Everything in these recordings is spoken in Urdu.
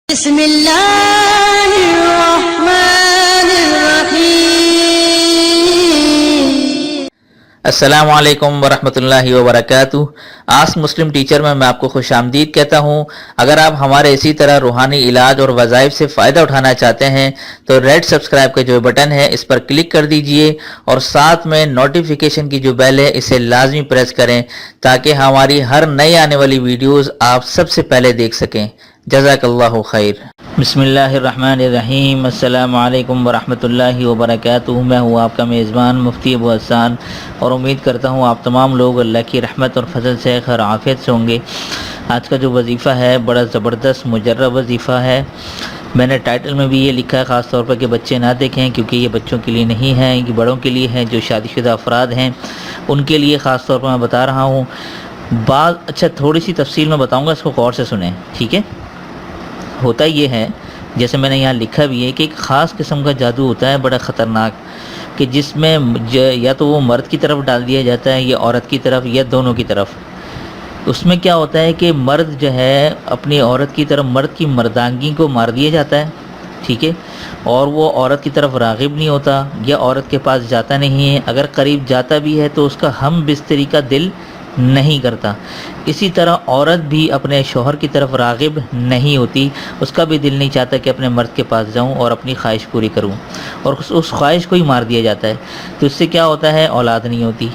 بسم اللہ الرحمن الرحیم۔ السلام علیکم ورحمۃ اللہ وبرکاتہ۔ آسک مسلم ٹیچر میں آپ کو خوش آمدید کہتا ہوں۔ اگر آپ ہمارے اسی طرح روحانی علاج اور وظائف سے فائدہ اٹھانا چاہتے ہیں تو ریڈ سبسکرائب کا جو بٹن ہے اس پر کلک کر دیجئے اور ساتھ میں نوٹیفیکیشن کی جو بیل ہے اسے لازمی پریس کریں تاکہ ہماری ہر نئی آنے والی ویڈیوز آپ سب سے پہلے دیکھ سکیں۔ JazakAllah O Khair۔ بسم اللہ الرحمن الرحیم۔ السلام علیکم ورحمۃ اللہ وبرکاتہ۔ میں ہوں آپ کا میزبان مفتی ابو حسان اور امید کرتا ہوں آپ تمام لوگ اللہ کی رحمت اور فضل سے خیر عافیت سے ہوں گے۔ آج کا جو وظیفہ ہے بڑا زبردست مجرب وظیفہ ہے۔ میں نے ٹائٹل میں بھی یہ لکھا ہے خاص طور پر کہ بچے نہ دیکھیں، کیونکہ یہ بچوں کے لیے نہیں ہے، یہ بڑوں کے لیے ہیں، جو شادی شدہ افراد ہیں ان کے لیے خاص طور پر میں بتا رہا ہوں۔ تھوڑی سی تفصیل میں بتاؤں گا، اس کو غور سے سنیں، ٹھیک ہے؟ ہوتا یہ ہے، جیسے میں نے یہاں لکھا بھی ہے، کہ ایک خاص قسم کا جادو ہوتا ہے بڑا خطرناک، کہ جس میں یا تو وہ مرد کی طرف ڈال دیا جاتا ہے یا عورت کی طرف یا دونوں کی طرف۔ اس میں کیا ہوتا ہے کہ مرد جو ہے اپنی عورت کی طرف، مرد کی مردانگی کو مار دیا جاتا ہے، ٹھیک ہے، اور وہ عورت کی طرف راغب نہیں ہوتا یا عورت کے پاس جاتا نہیں ہے، اگر قریب جاتا بھی ہے تو اس کا ہم بستری کا دل نہیں کرتا۔ اسی طرح عورت بھی اپنے شوہر کی طرف راغب نہیں ہوتی، اس کا بھی دل نہیں چاہتا کہ اپنے مرد کے پاس جاؤں اور اپنی خواہش پوری کروں، اور اس خواہش کو ہی مار دیا جاتا ہے۔ تو اس سے کیا ہوتا ہے؟ اولاد نہیں ہوتی۔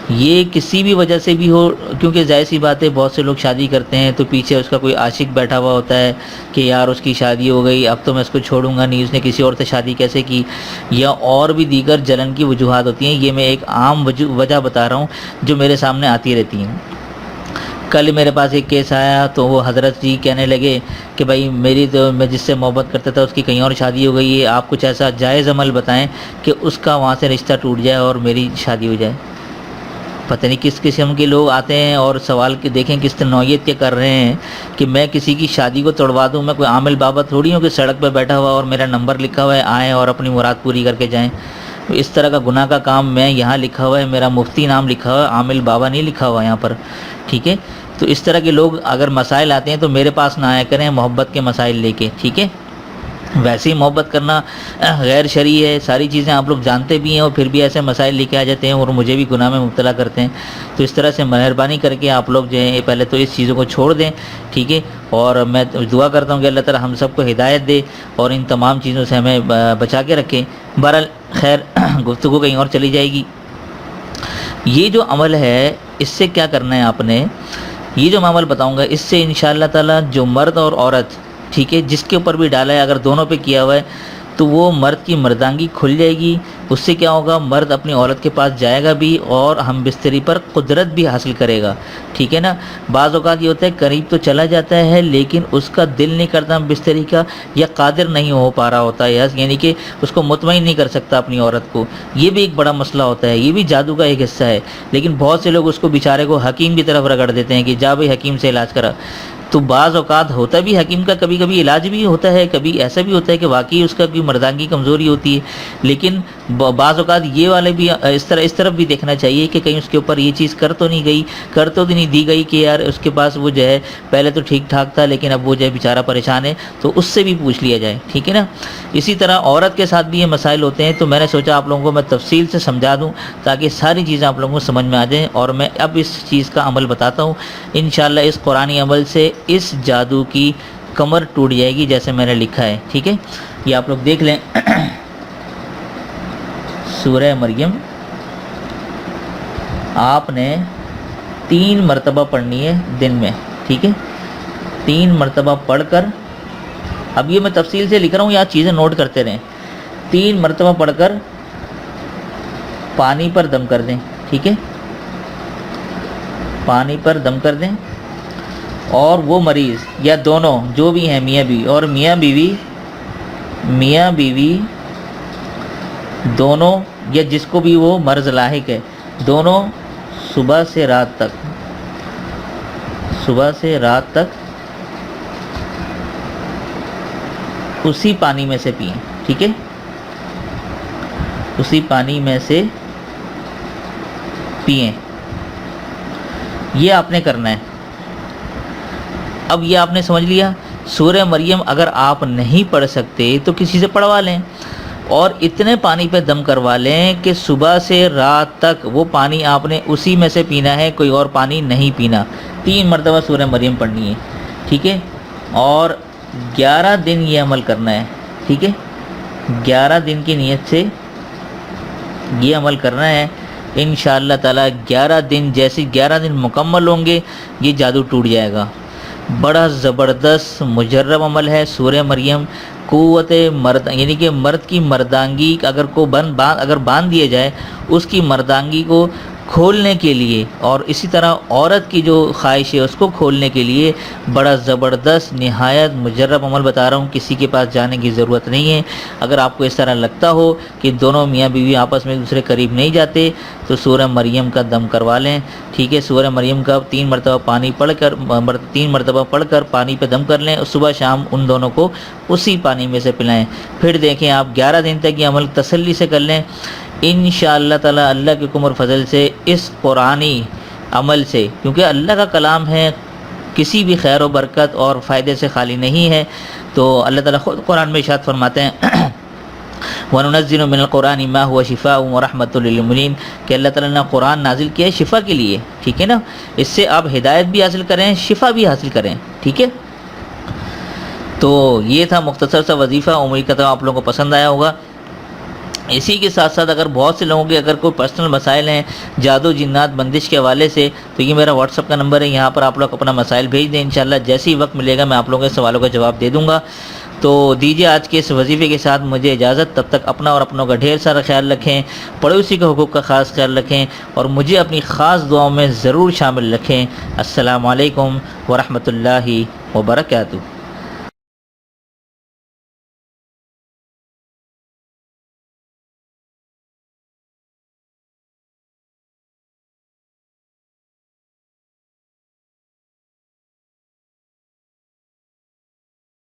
یہ کسی بھی وجہ سے بھی ہو، کیونکہ ظاہر سی بات ہے بہت سے لوگ شادی کرتے ہیں تو پیچھے اس کا کوئی عاشق بیٹھا ہوا ہوتا ہے کہ یار اس کی شادی ہو گئی، اب تو میں اس کو چھوڑوں گا نہیں، اس نے کسی اور سے شادی کیسے کی، یا اور بھی دیگر جلن کی وجوہات ہوتی ہیں۔ یہ میں ایک عام وجہ بتا رہا ہوں جو میرے سامنے آتی رہتی ہیں۔ کل میرے پاس ایک کیس آیا تو وہ حضرت جی کہنے لگے کہ بھائی میں جس سے محبت کرتا تھا اس کی کہیں اور شادی ہو گئی ہے، آپ کچھ ایسا جائز عمل بتائیں کہ اس کا وہاں سے رشتہ ٹوٹ جائے اور میری شادی ہو جائے۔ پتہ نہیں کس قسم کے لوگ آتے ہیں اور سوال کے دیکھیں کس نوعیت کے کر رہے ہیں کہ میں کسی کی شادی کو توڑوا دوں۔ میں کوئی عامل بابا تھوڑی ہوں کہ سڑک پہ بیٹھا ہوا اور میرا نمبر لکھا ہوا ہے، آئیں اور اپنی مراد پوری کر کے جائیں۔ اس طرح کا گناہ کا کام میں یہاں لکھا ہوا ہے، میرا مفتی نام لکھا ہوا ہے، عامل بابا نہیں لکھا ہوا یہاں پر، ٹھیک ہے؟ تو اس طرح کے لوگ اگر مسائل آتے ہیں تو میرے پاس نہ آیا کریں محبت کے مسائل لے کے، ٹھیک ہے؟ ویسے ہی محبت کرنا غیر شرعی ہے، ساری چیزیں آپ لوگ جانتے بھی ہیں، اور پھر بھی ایسے مسائل لے کے آ جاتے ہیں اور مجھے بھی گناہ میں مبتلا کرتے ہیں۔ تو اس طرح سے مہربانی کر کے آپ لوگ جو ہیں پہلے تو اس چیزوں کو چھوڑ دیں، ٹھیک ہے؟ اور میں دعا کرتا ہوں کہ اللہ تعالی ہم سب کو ہدایت دے اور ان تمام چیزوں سے ہمیں بچا کے رکھے۔ بہرحال خیر، گفتگو کہیں اور چلی جائے گی۔ یہ جو عمل ہے اس سے کیا کرنا ہے آپ نے، یہ جو میں عمل بتاؤں گا اس سے انشاءاللہ تعالی جو مرد اور عورت، ٹھیک ہے، جس کے اوپر بھی ڈالا ہے، اگر دونوں پہ کیا ہوا ہے تو وہ مرد کی مردانگی کھل جائے گی۔ اس سے کیا ہوگا؟ مرد اپنی عورت کے پاس جائے گا بھی اور ہم بستری پر قدرت بھی حاصل کرے گا، ٹھیک ہے نا؟ بعض اوقات یہ ہوتا ہے قریب تو چلا جاتا ہے لیکن اس کا دل نہیں کرتا بستری کا، یا قادر نہیں ہو پا رہا ہوتا ہے، یعنی کہ اس کو مطمئن نہیں کر سکتا اپنی عورت کو۔ یہ بھی ایک بڑا مسئلہ ہوتا ہے، یہ بھی جادو کا ایک حصہ ہے، لیکن بہت سے لوگ اس کو بیچارے کو حکیم کی طرف رگڑ دیتے ہیں کہ جا بھائی حکیم سے علاج کرا۔ تو بعض اوقات ہوتا بھی حکیم کا کبھی کبھی علاج بھی ہوتا ہے، کبھی ایسا بھی ہوتا ہے کہ واقعی اس کا کوئی مردانگی کمزوری ہوتی ہے، لیکن بعض اوقات یہ والے بھی اس طرف بھی دیکھنا چاہیے کہ کہیں اس کے اوپر یہ چیز کر تو نہیں دی گئی کہ یار اس کے پاس وہ جو ہے پہلے تو ٹھیک ٹھاک تھا لیکن اب وہ جو ہے بیچارہ پریشان ہے، تو اس سے بھی پوچھ لیا جائے، ٹھیک ہے نا؟ اسی طرح عورت کے ساتھ بھی یہ مسائل ہوتے ہیں، تو میں نے سوچا آپ لوگوں کو میں تفصیل سے سمجھا دوں تاکہ ساری چیزیں آپ لوگوں کو سمجھ میں آ جائیں، اور میں اب اس چیز کا عمل بتاتا ہوں۔ انشاءاللہ اس قرآنی عمل سے اس جادو کی کمر ٹوٹ جائے گی جیسے میں نے لکھا ہے، ٹھیک ہے؟ یہ آپ لوگ دیکھ لیں، سورہ مریم آپ نے 3 مرتبہ پڑھنی ہے دن میں، ٹھیک ہے؟ 3 مرتبہ پڑھ کر، اب یہ میں تفصیل سے لکھ رہا ہوں، یہاں چیزیں نوٹ کرتے رہیں۔ 3 مرتبہ پڑھ کر پانی پر دم کر دیں، ٹھیک ہے؟ پانی پر دم کر دیں، اور وہ مریض یا دونوں جو بھی ہیں، میاں بیوی اور میاں بیوی دونوں، یا جس کو بھی وہ مرض لاحق ہے، دونوں صبح سے رات تک اسی پانی میں سے پئیں، ٹھیک ہے؟ اسی پانی میں سے پئیں، یہ آپ نے کرنا ہے۔ اب یہ آپ نے سمجھ لیا۔ سورہ مریم اگر آپ نہیں پڑھ سکتے تو کسی سے پڑھوا لیں، اور اتنے پانی پہ دم کروا لیں کہ صبح سے رات تک وہ پانی آپ نے اسی میں سے پینا ہے، کوئی اور پانی نہیں پینا۔ 3 مرتبہ سورہ مریم پڑھنی ہے، ٹھیک ہے، اور 11 دن یہ عمل کرنا ہے، ٹھیک ہے، 11 دن کی نیت سے یہ عمل کرنا ہے۔ انشاءاللہ تعالیٰ 11 دن، جیسے 11 دن مکمل ہوں گے یہ جادو ٹوٹ جائے گا۔ بڑا زبردست مجرب عمل ہے سورہ مریم۔ قوت مرد، یعنی کہ مرد کی مردانگی اگر باندھ دیا جائے، اس کی مردانگی کو کھولنے کے لیے، اور اسی طرح عورت کی جو خواہش ہے اس کو کھولنے کے لیے بڑا زبردست نہایت مجرب عمل بتا رہا ہوں۔ کسی کے پاس جانے کی ضرورت نہیں ہے۔ اگر آپ کو اس طرح لگتا ہو کہ دونوں میاں بیوی آپس میں ایک دوسرے قریب نہیں جاتے تو سورہ مریم کا دم کروا لیں، ٹھیک ہے۔ سورہ مریم کا 3 مرتبہ پڑھ کر پانی پہ دم کر لیں، اور صبح شام ان دونوں کو اسی پانی میں سے پلائیں۔ پھر دیکھیں آپ 11 دن تک یہ عمل تسلی سے کر لیں، انشاءاللہ تعالی اللہ کے حکم اور فضل سے اس قرآنی عمل سے، کیونکہ اللہ کا کلام ہے، کسی بھی خیر و برکت اور فائدے سے خالی نہیں ہے۔ تو اللہ تعالیٰ خود قرآن میں ارشاد فرماتے ہیں وَنُنَزِّلُ مِنَ الْقُرْآنِ مَا هُوَ شِفَاءٌ وَرَحْمَةٌ لِّلْمُؤْمِنِينَ، کہ اللہ تعالیٰ نے قرآن نازل کیا ہے شفا کے لیے، ٹھیک ہے نا، اس سے آپ ہدایت بھی حاصل کریں، شفا بھی حاصل کریں، ٹھیک ہے۔ تو یہ تھا مختصر سا وظیفہ، امید کرتا ہوں آپ لوگوں کو پسند آیا ہوگا۔ اسی کے ساتھ ساتھ اگر بہت سے لوگوں کے اگر کوئی پرسنل مسائل ہیں جادو جنات بندش کے حوالے سے، تو یہ میرا واٹس ایپ کا نمبر ہے، یہاں پر آپ لوگ اپنا مسائل بھیج دیں، انشاءاللہ جیسے ہی وقت ملے گا میں آپ لوگوں کے سوالوں کا جواب دے دوں گا۔ تو دیجیے آج کے اس وظیفے کے ساتھ مجھے اجازت، تب تک اپنا اور اپنوں کا ڈھیر سارا خیال رکھیں، پڑوسی کے حقوق کا خاص خیال رکھیں، اور مجھے اپنی خاص دعاؤں میں ضرور شامل رکھیں۔ السلام علیکم ورحمۃ اللہ وبرکاتہ۔